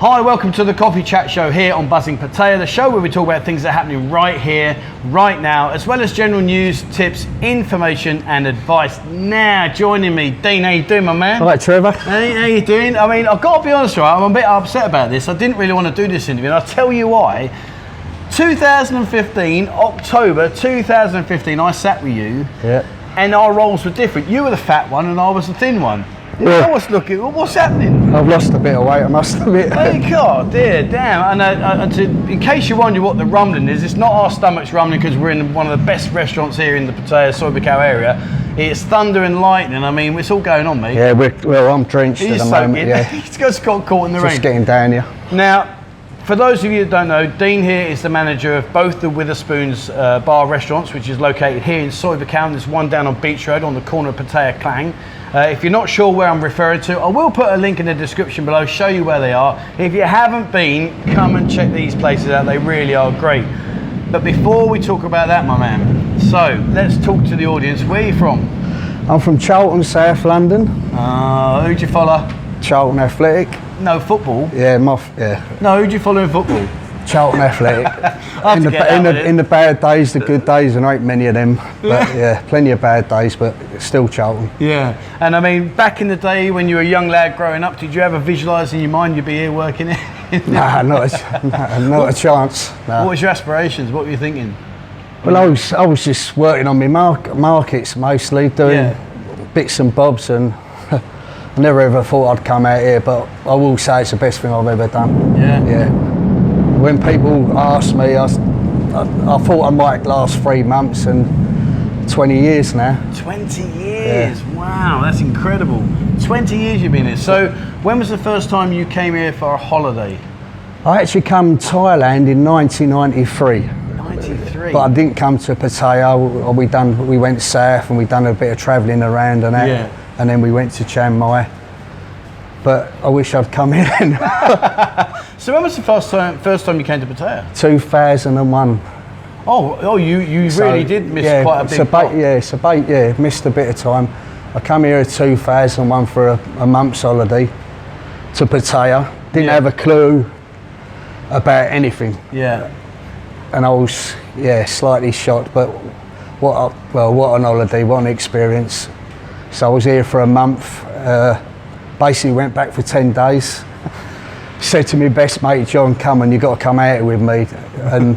Hi, welcome to the Coffee Chat Show here on Buzzing Pattaya, the show where we talk about things that are happening right here, right now, as well as general news, tips, information and advice. Now, joining me, Dean, how you doing, my man? All right, Trevor. Hey, how you doing? I mean, I've got to be honest, right, I'm a bit upset about this. I didn't really want to do this interview, and I'll tell you why. 2015, October 2015, I sat with you, and our roles were different. You were the fat one and I was the thin one. I was looking, what's happening? I've lost a bit of weight, I must admit. Hey, God, dear, damn. And in case you're wondering what the rumbling is, it's not our stomachs rumbling because we're in one of the best restaurants here in the Pattaya, Soi Buakhao area. It's thunder and lightning. I mean, it's all going on, mate. Yeah, well, I'm drenched at the moment. Yeah. He's just got caught in the rain. Just getting down here. Now, for those of you that don't know, Dean here is the manager of both the Witherspoons Bar restaurants, which is located here in Soi Buakhao. There's one down on Beach Road on the corner of Pattaya Klang. If you're not sure where I'm referring to, I will put a link in the description below, show you where they are. If you haven't been, come and check these places out. They really are great. But before we talk about that, my man, so let's talk to the audience. Where are you from? I'm from Charlton, South London. Who do you follow? Charlton Athletic. No, football? Yeah. No, who do you follow in football? Charlton Athletic. in the bad days, the good days, and there ain't many of them. But yeah, plenty of bad days, but still Charlton. Yeah, and I mean, back in the day when you were a young lad growing up, did you ever visualise in your mind you'd be here working it? Nah, not a chance. Nah. What was your aspirations? What were you thinking? Well, I was just working on my markets mostly, doing bits and bobs, and I never ever thought I'd come out here, but I will say it's the best thing I've ever done. Yeah. When people ask me, I thought I might last 3 months, and 20 years now. 20 years? Yeah. Wow, that's incredible. 20 years you've been here. So when was the first time you came here for a holiday? I actually come to Thailand in 1993. 93? But I didn't come to Pattaya. We went south and we done a bit of travelling around and that. Yeah. And then we went to Chiang Mai. But I wish I'd come here then. So when was the first time you came to Pattaya? 2001. Oh, you really did miss quite a big part. Missed a bit of time. I come here in 2001 for a month's holiday to Pattaya. Didn't have a clue about anything. Yeah. And I was slightly shocked, but what an holiday, what an experience. So I was here for a month. Basically went back for 10 days. Said to my best mate John, come and you got to come out here with me, and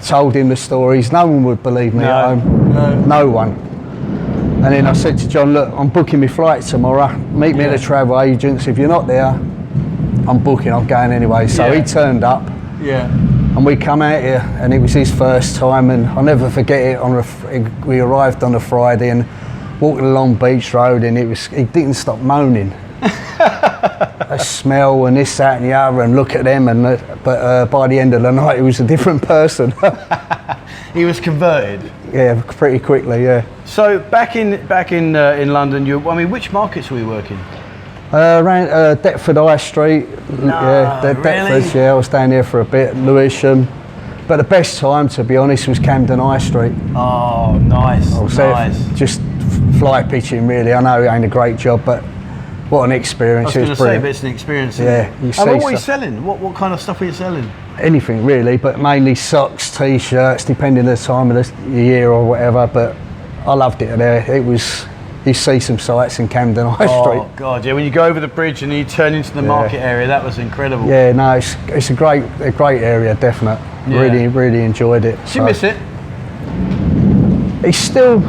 told him the stories. No one would believe me at home. No one. And then I said to John, look, I'm booking my flight tomorrow. Meet me at the travel agents. If you're not there, I'm booking. I'm going anyway. So he turned up. Yeah. And we come out here, and it was his first time, and I'll never forget it. We arrived on a Friday and walking along Beach Road, and he didn't stop moaning. A smell and this, that and the other, and look at them, but by the end of the night he was a different person. He was converted? Yeah, pretty quickly, yeah. So back in London, which markets were you working? Around Deptford High Street. Deptford, I was down there for a bit, Lewisham. But the best time, to be honest, was Camden High Street. Oh, nice, nice. Just fly pitching, really. I know it ain't a great job, but what an experience. I was going to say, but it's an experience. Yeah. What were you selling? What kind of stuff were you selling? Anything really, but mainly socks, t-shirts, depending on the time of the year or whatever. But I loved it there. It was, you see some sights in Camden High Street. Oh God, yeah. When you go over the bridge and you turn into the market area, that was incredible. Yeah, no, it's a great area, definite. Yeah. Really enjoyed it. Do you miss it? It's still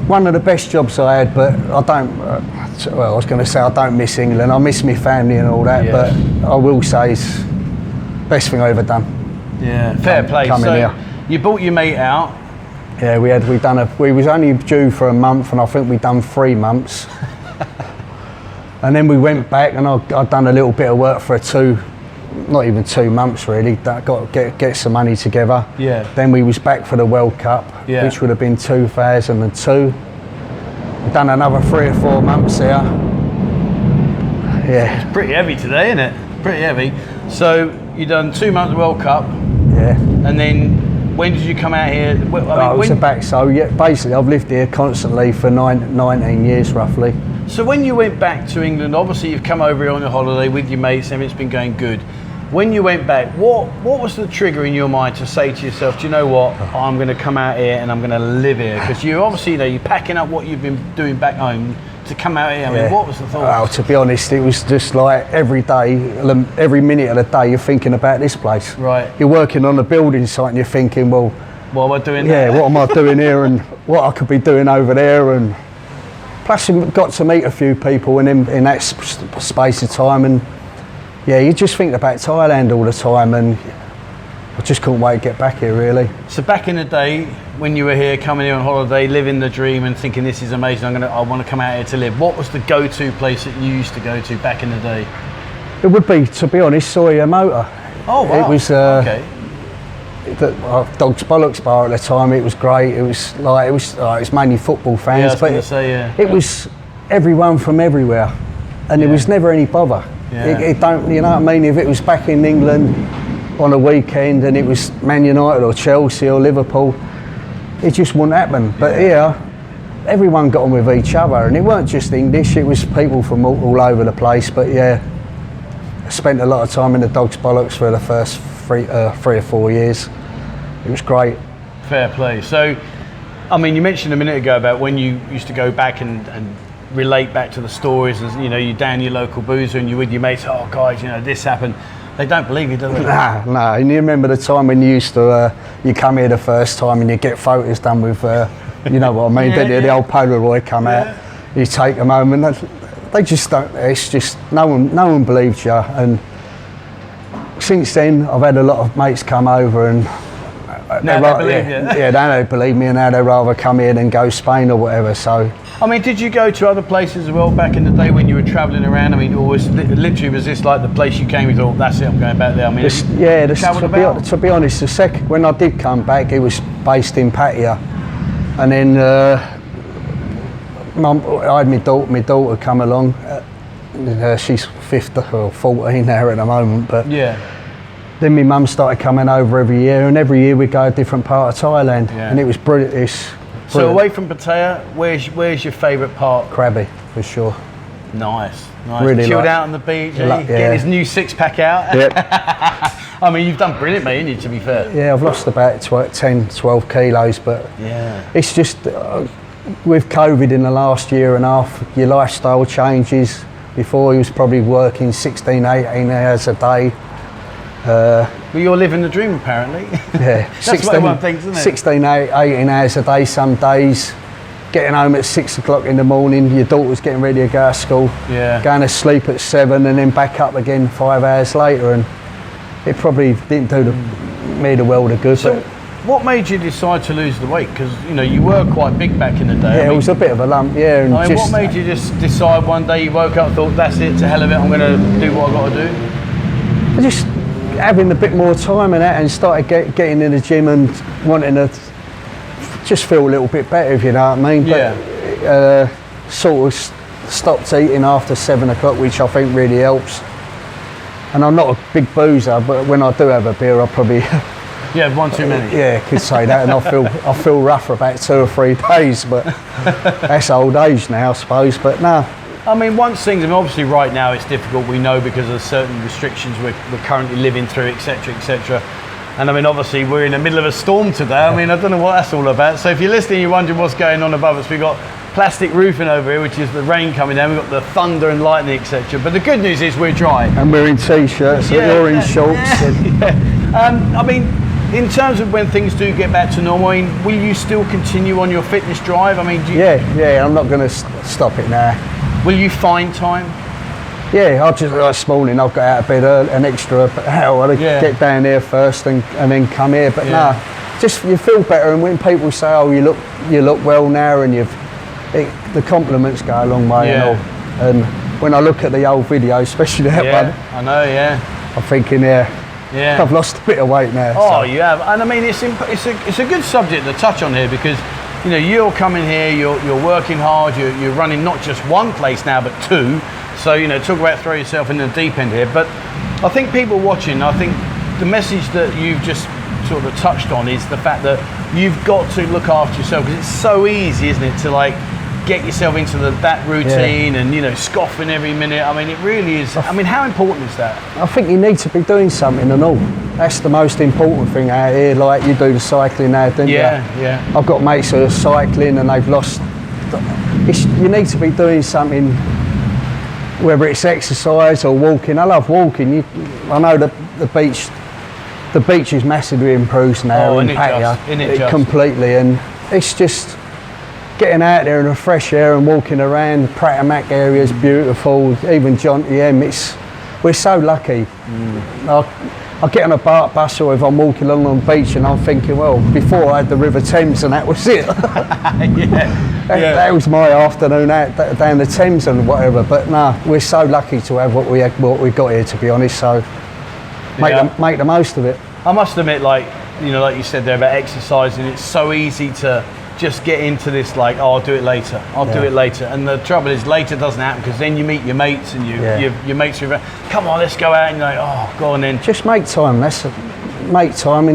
one of the best jobs I had, but I don't. I was going to say I don't miss England. I miss my family and all that, but I will say it's the best thing I've ever done. Yeah, fair play. So here. You brought your mate out. Yeah, we was only due for a month, and I think we'd done 3 months. And then we went back, and I'd done a little bit of work for not even 2 months really. Got to get some money together. Yeah. Then we was back for the World Cup, which would have been 2002. We've done another 3 or 4 months here. Yeah. It's pretty heavy today, isn't it? Pretty heavy. So you done 2 months World Cup. Yeah. And then when did you come out here? Basically I've lived here constantly for 19 years roughly. So when you went back to England, obviously you've come over here on a holiday with your mates, everything's been going good. When you went back, what was the trigger in your mind to say to yourself, do you know what, I'm going to come out here and I'm going to live here? Because you obviously, you're packing up what you've been doing back home to come out here. I mean, what was the thought? Well, to be honest, it was just like every day, every minute of the day, you're thinking about this place. Right. You're working on a building site and you're thinking, well, what am I doing there? What am I doing here and what I could be doing over there? And plus, you got to meet a few people in that space of time, and you just think about Thailand all the time, and I just couldn't wait to get back here, really. So back in the day, when you were here, coming here on holiday, living the dream and thinking this is amazing, I want to come out here to live, what was the go-to place that you used to go to back in the day? It would be, to be honest, Soi Buakhao. Oh, wow. It was, okay. The Dog's Bollocks Bar at the time. It was great. It was mainly football fans, it was everyone from everywhere, and there was never any bother. It don't, you know what I mean? If it was back in England on a weekend and it was Man United or Chelsea or Liverpool, it just wouldn't happen. But here, everyone got on with each other, and it weren't just English. It was people from all over the place. But I spent a lot of time in the Dog's Bollocks for the first 3 or 4 years. It was great. Fair play. So, I mean, you mentioned a minute ago about when you used to go back and relate back to the stories, and you're down your local boozer and you're with your mates. Oh, guys, this happened. They don't believe you, do they? Nah. And you remember the time when you used to, you come here the first time and you get photos done with, you know what I mean? The old Polaroid come out. You take them home, and they just don't. It's just no one believes you. And since then, I've had a lot of mates come over, and now they believe you. Yeah, now they believe me, and now they'd rather come here than go Spain or whatever. So. I mean, did you go to other places as well back in the day when you were travelling around? I mean, or was this like the place you came, you thought, that's it, I'm going back there? I mean, to be honest, when I did come back, it was based in Pattaya, and then I had my daughter come along. She's 15 or 14 now at the moment, but then my mum started coming over every year, and every year we'd go a different part of Thailand, and it was brilliant. So away from Pattaya, where's your favourite part? Krabi, for sure. Nice. Really chilled out on the beach, get his new six-pack out. Yep. I mean, you've done brilliant, mate, haven't you, to be fair? Yeah, I've lost about 10, 12 kilos, but it's just, with COVID in the last year and a half, your lifestyle changes. Before, he was probably working 16, 18 hours a day. But you're living the dream, apparently. Yeah, That's what everyone thinks, isn't it? 16, 18 hours a day some days. Getting home at 6 o'clock in the morning, your daughter's getting ready to go to school. Going to sleep at 7 and then back up again 5 hours later, and it probably didn't do me the world of good. So, what made you decide to lose the weight? Because you were quite big back in the day. Yeah, it was a bit of a lump. Yeah. And what made you just decide one day you woke up and thought, that's it, to hell of it, I'm going to do what I've got to do? I just having a bit more time and that, and started getting in the gym and wanting to just feel a little bit better, if you know what I mean. But sort of stopped eating after 7 o'clock, which I think really helps. And I'm not a big boozer, but when I do have a beer, I'll probably one too many. Yeah, could say that, and I feel rough for about 2 or 3 days, but that's old age now, I suppose. But no. I mean, obviously right now it's difficult, we know, because of certain restrictions we're currently living through, etc, etc. And I mean, obviously we're in the middle of a storm today. I mean, I don't know what that's all about. So if you're listening, you're wondering what's going on above us, we've got plastic roofing over here, which is the rain coming down, we've got the thunder and lightning, etc. But the good news is we're dry. And we're in t-shirts, and you're in shorts. I mean, in terms of when things do get back to normal, will you still continue on your fitness drive? I mean, I'm not going to stop it now. Will you find time? Yeah, I just this morning I've got out of bed an extra hour to get down here first and then come here. But just you feel better, and when people say, "Oh, you look well now," and the compliments go a long way and all. And when I look at the old video, especially that one, I know, I'm thinking, I've lost a bit of weight now. Oh, you have, and I mean, it's a good subject to touch on here, because you're coming here, you're working hard, you're running not just one place now, but 2. So, talk about throw yourself in the deep end here. But I think people watching, I think the message that you've just sort of touched on is the fact that you've got to look after yourself, because it's so easy, isn't it, to get yourself into that routine and, you know, scoffing every minute. I mean, it really is. I mean, how important is that? I think you need to be doing something and all. That's the most important thing out here. Like you do the cycling now, don't you? Yeah. I've got mates who are cycling and they've lost. You need to be doing something, whether it's exercise or walking. I love walking. I know the beach is massively improved now in Pattaya, completely, and it's just getting out there in the fresh air and walking around. The Pattaya area is beautiful. Even Jonty M, we're so lucky. I get on a bus or if I'm walking along the beach and I'm thinking, well, before I had the River Thames and that was it. That was my afternoon out down the Thames and whatever. But no, we're so lucky to have what we got here, to be honest. So make the most of it. I must admit, like you said there about exercising, it's so easy to just get into this, like, oh, I'll do it later. I'll do it later. And the trouble is, later doesn't happen because then you meet your mates and your mates are, come on, let's go out, and you're like, oh, go on then. Just make time. Make time.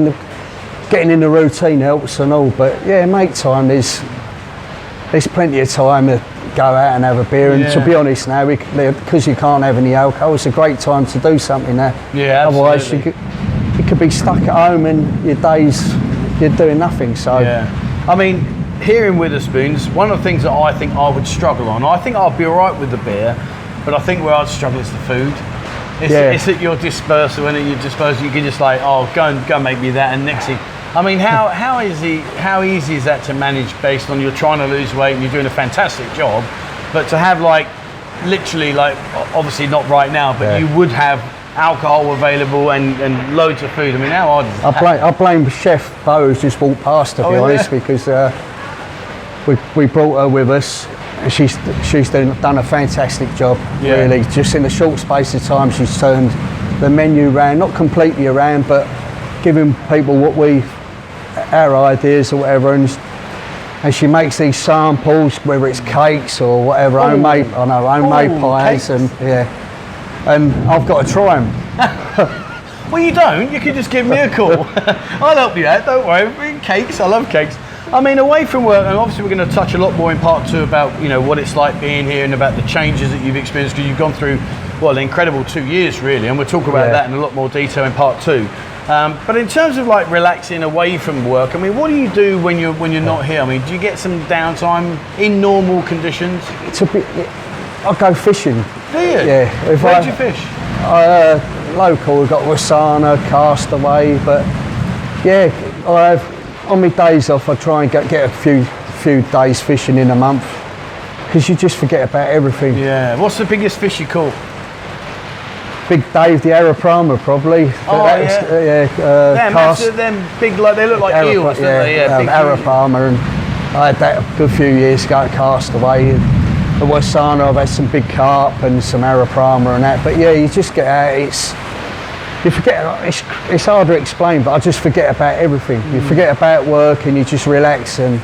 Getting in the routine helps and all, but yeah, make time. There's plenty of time to go out and have a beer. And to be honest now, because you can't have any alcohol, it's a great time to do something now. Yeah, absolutely. Otherwise, you could be stuck at home and your days you're doing nothing. So I mean, here in Witherspoons, one of the things that I think I would struggle on, I think I'll be all right with the beer, but I think where I'd struggle is the food. It's at your dispersal, and at your disposal, you can just like, oh, go and make me that, and next thing. I mean, how easy is that to manage based on you're trying to lose weight and you're doing a fantastic job, but to have like, literally like, obviously not right now, but you would have alcohol available and loads of food. I mean, how hard is that? I blame Chef Bo who's just walked past, to be honest, because we brought her with us. She's done a fantastic job, really. Just in a short space of time, she's turned the menu around, not completely around, but giving people our ideas or whatever, and she makes these samples, whether it's cakes or whatever, homemade pies, and and I've got to try them. Well, you don't. You can just give me a call. I'll help you out. Don't worry. Cakes. I love cakes. I mean, away from work, and obviously we're going to touch a lot more in part 2 about, you know, what it's like being here and about the changes that you've experienced, because you've gone through, well, an incredible 2 years really, and we'll talk about that in a lot more detail in part 2. But in terms of like relaxing away from work, I mean, what do you do when you're not here? I mean, do you get some downtime in normal conditions? I go fishing. Do you? Yeah. Where do you fish? Local, we've got Wasana, Castaway, but on my days off, I try and get a few days fishing in a month, because you just forget about everything. Yeah. What's the biggest fish you caught? Big Dave, the Arapaima, probably. Them big, like they look like eels, don't they? Big Arapaima, and I had that a good few years ago at Castaway. The Wasana, I've had some big carp and some Arapaima and that. But yeah, you just get out. You forget. It's hard to explain, but I just forget about everything. You forget about work and you just relax, and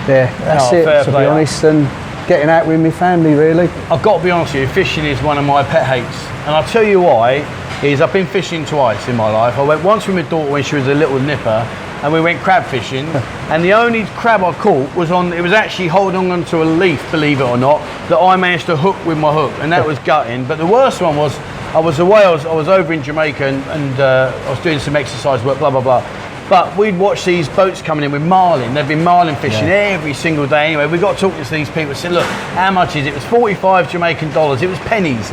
that's it. To be honest, and getting out with my family, really. I've got to be honest with you, fishing is one of my pet hates, and I'll tell you why. I've been fishing twice in my life. I went once with my daughter when she was a little nipper, and we went crab fishing, and the only crab I caught was it was actually holding onto a leaf, believe it or not, that I managed to hook with my hook, and that was gutting. But the worst one was, I was away, I was over in Jamaica, and I was doing some exercise work, blah, blah, blah. But we'd watch these boats coming in with marlin. They've been marlin fishing every single day. Anyway, we got talking to these people and said, look, how much is it? It was 45 Jamaican dollars. It was pennies.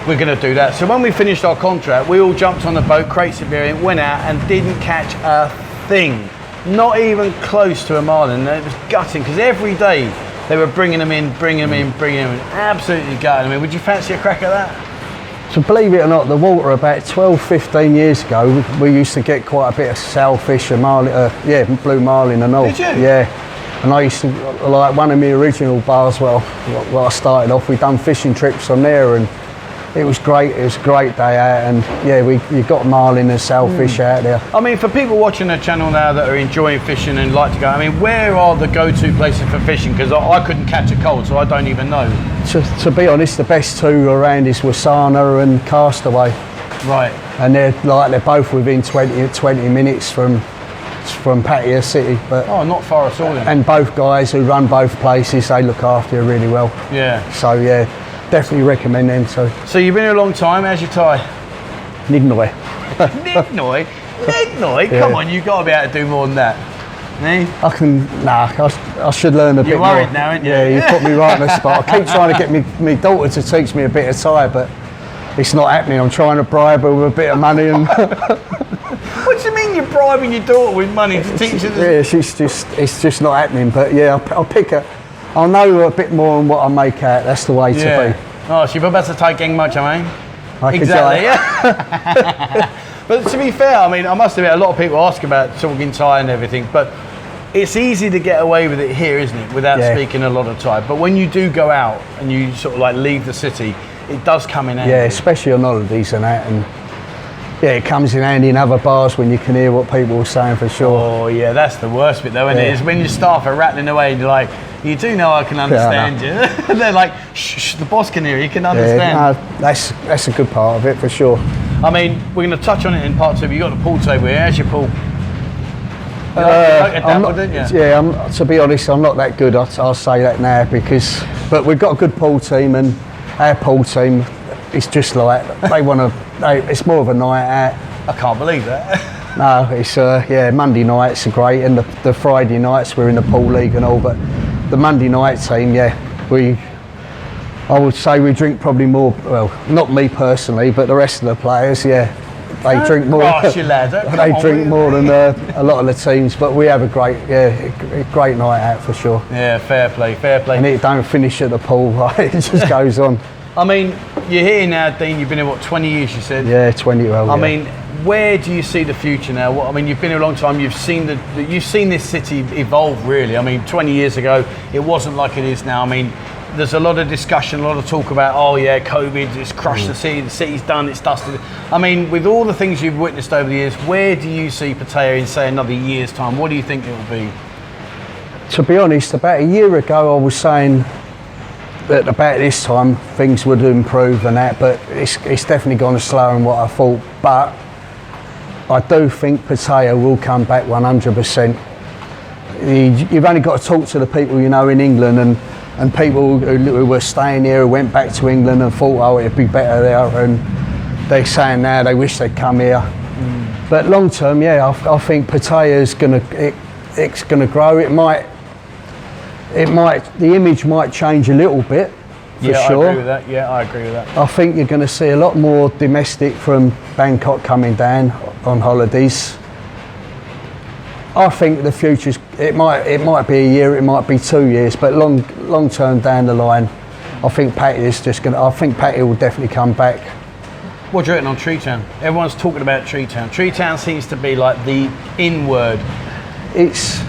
We're going to do that. So when we finished our contract, we all jumped on the boat, crates of beer in, went out and didn't catch a thing. Not even close to a marlin. It was gutting, because every day they were bringing them in. Absolutely gutting. I mean, would you fancy a crack at that? So believe it or not, the water about 12, 15 years ago, we used to get quite a bit of sailfish and marlin, blue marlin and all. Did you? Yeah. And I used to, like one of my original bars, well, I started off, we'd done fishing trips on there, and it was great. It was a great day out, and you got marlin and sailfish out there. I mean, for people watching the channel now that are enjoying fishing and like to go, I mean, where are the go-to places for fishing? Because I couldn't catch a cold, so I don't even know. To be honest, the best two around is Wasana and Castaway. Right. And they're both within 20 minutes from from Pattaya City. But oh, not far at all then. And both guys who run both places, they look after you really well. Yeah. So yeah, definitely recommend them too. So you've been here a long time. How's your Thai? Nidnoy. Nidnoy? Nidnoy? Yeah. Come on, you've got to be able to do more than that. Eh? I should learn a bit more. You're worried now, aren't you? Yeah, you put me right on the spot. I keep trying to get me daughter to teach me a bit of Thai, but it's not happening. I'm trying to bribe her with a bit of money and. What do you mean you're bribing your daughter with money to teach her? Yeah, it's just not happening. But yeah, I'll pick her. I'll know a bit more on what I make out. That's the way to be. Oh, so you're about to take gang much, I mean? Exactly. Yeah. But to be fair, I mean, I must admit, a lot of people ask about talking Thai and everything, but it's easy to get away with it here, isn't it, without speaking a lot of Thai. But when you do go out and you sort of like leave the city, it does come in handy. Yeah, especially on holidays and that. And yeah, it comes in handy in other bars when you can hear what people are saying for sure. Oh yeah, that's the worst bit though, isn't it? Is when your staff are rattling away and you're like, you do know I can understand you. And they're like, shh, the boss can hear you, can understand. Yeah, that's a good part of it for sure. I mean, we're going to touch on it in part 2, but you've got the pool table here. How's your pool? To be honest, I'm not that good. I'll say that now but we've got a good pool team, and our pool team is just like it's more of a night out. I can't believe that. No, it's Monday nights are great, and the Friday nights we're in the pool league and all. But the Monday night team, I would say we drink probably more. Well, not me personally, but the rest of the players, they drink more. Gosh, you lad, they drink more than a lot of the teams. But we have a great night out for sure. Yeah, fair play. And it don't finish at the pool. It just goes on. I mean, you're here now, Dean. You've been here, what, 20 years, you said? Yeah, 20 years. I mean, where do you see the future now? I mean, you've been here a long time. You've seen this city evolve, really. I mean, 20 years ago, it wasn't like it is now. I mean, there's a lot of discussion, a lot of talk about, COVID, it's crushed the city's done, it's dusted. I mean, with all the things you've witnessed over the years, where do you see Pattaya in, say, another year's time? What do you think it will be? To be honest, about a year ago, I was saying that about this time things would improve and that, but it's definitely gone slower than what I thought. But I do think Pattaya will come back 100%. You've only got to talk to the people you know in England and people who were staying here, who went back to England and thought, it'd be better there, and they're saying now they wish they'd come here. But long term, I think Pattaya's it's gonna grow. The image might change a little bit, for sure. I agree with that. Yeah, I agree with that. I think you're going to see a lot more domestic from Bangkok coming down on holidays. I think the future's it might be a year, it might be 2 years, but long term down the line, I think Pattaya will definitely come back. What do you reckon on Tree Town? Everyone's talking about Tree Town. Tree Town seems to be like the in word. It's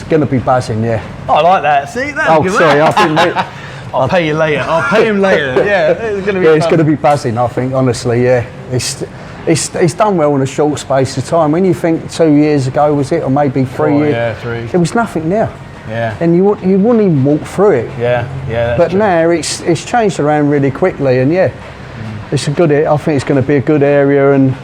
going to be buzzing, yeah. I like that. See, that's good. Sorry, I think I'll pay you later. I'll pay him later. Yeah, it's going to be. It's going to be buzzing. I think, honestly, yeah. It's done well in a short space of time. When you think 2 years ago, was it, or maybe 3 years? Yeah, 3. There was nothing there. Yeah. And you wouldn't even walk through it. Yeah. But true. Now it's changed around really quickly, and it's a good. I think it's going to be a good area, and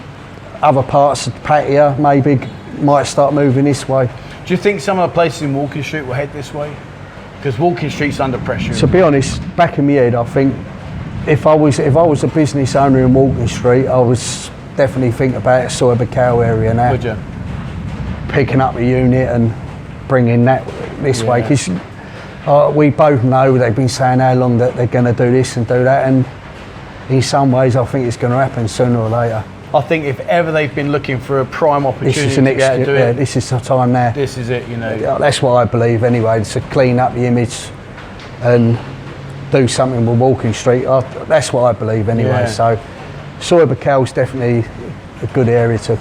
other parts of Pattaya maybe might start moving this way. Do you think some of the places in Walking Street will head this way? Because Walking Street's under pressure. To be honest, back in my head, I think if I was a business owner in Walking Street, I would definitely think about Soi Buakhao area now. Would you? Picking up a unit and bringing that this way, because we both know they've been saying how long that they're going to do this and do that, and in some ways I think it's going to happen sooner or later. I think if ever they've been looking for a prime opportunity to do it, this is the time now. This is it, That's what I believe anyway, to clean up the image and do something with Walking Street. That's what I believe anyway. Yeah. So Soi Buakhao is definitely a good area to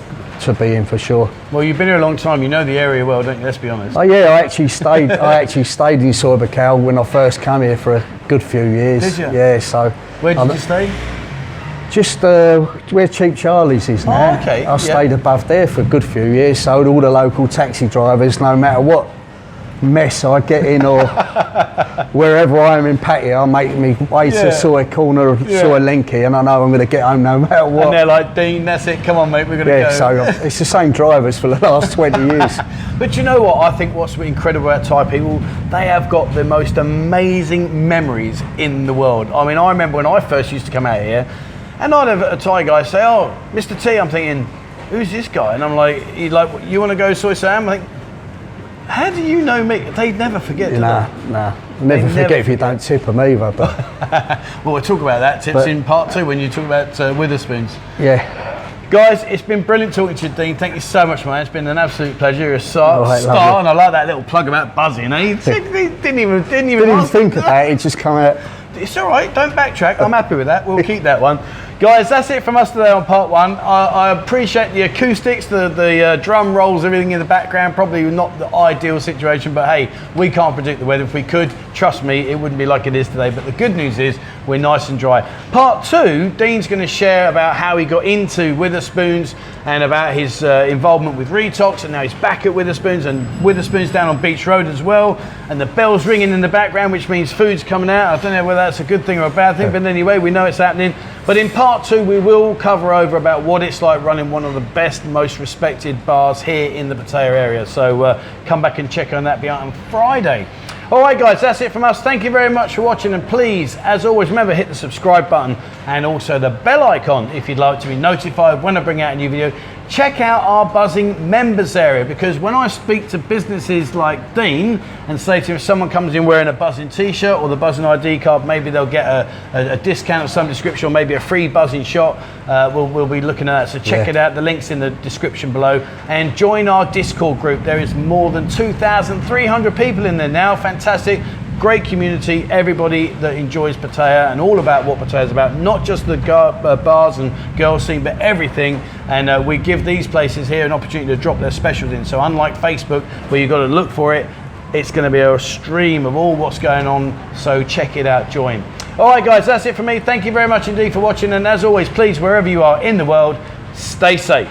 be in for sure. Well, you've been here a long time. You know the area well, don't you? Let's be honest. Oh yeah, I actually stayed in Soi Buakhao when I first came here for a good few years. Did you? Yeah. So where did you stay? Just where Cheap Charlie's is now. Oh, okay. I stayed above there for a good few years, so all the local taxi drivers, no matter what mess I get in, or wherever I am in Pattaya, I make me way to Soi corner of Soi Lenki, and I know I'm going to get home no matter what. And they're like, Dean, that's it, come on mate, we're going to go. So it's the same drivers for the last 20 years. But you know what, I think what's incredible about Thai people, they have got the most amazing memories in the world. I mean, I remember when I first used to come out here, and I'd have a Thai guy say, oh, Mr. T, I'm thinking, who's this guy? And I'm like, he's like, you want to go Soi Sam? I'm like, how do you know me? They never forget, do they? Nah. Never forget if you don't tip them either. But well, we'll talk about that tips in part 2 when you talk about Witherspoons. Yeah. Guys, it's been brilliant talking to you, Dean. Thank you so much, man. It's been an absolute pleasure. You're a star, and I like that little plug about buzzing. He didn't even think about it. It just come out. It's all right. Don't backtrack. I'm happy with that. We'll keep that one. Guys, that's it from us today on part 1. I appreciate the acoustics, the drum rolls, everything in the background. Probably not the ideal situation, but hey, we can't predict the weather. If we could, trust me, it wouldn't be like it is today. But the good news is we're nice and dry. Part 2, Dean's going to share about how he got into Witherspoons and about his involvement with Retox, and now he's back at Witherspoons, and Witherspoons down on Beach Road as well. And the bell's ringing in the background, which means food's coming out. I don't know whether that's a good thing or a bad thing, but anyway, we know it's happening. But in part 2, we will cover over about what it's like running one of the best, most respected bars here in the Pattaya area. So come back and check on that on Friday. All right, guys, that's it from us. Thank you very much for watching. And please, as always, remember, hit the subscribe button and also the bell icon if you'd like to be notified when I bring out a new video. Check out our Buzzing members area, because when I speak to businesses like Dean and say to him, if someone comes in wearing a Buzzing t-shirt or the Buzzing ID card, maybe they'll get a discount of some description, or maybe a free Buzzing shot. We'll be looking at that, so check it out. The link's in the description below, and join our Discord group. There is more than 2,300 people in there now. Fantastic. Great community, everybody that enjoys Pattaya and all about what Pattaya is about, not just the bars and girls scene, but everything. And we give these places here an opportunity to drop their specials in. So unlike Facebook, where you've got to look for it, it's going to be a stream of all what's going on. So check it out, join. All right, guys, that's it from me. Thank you very much indeed for watching. And as always, please, wherever you are in the world, stay safe.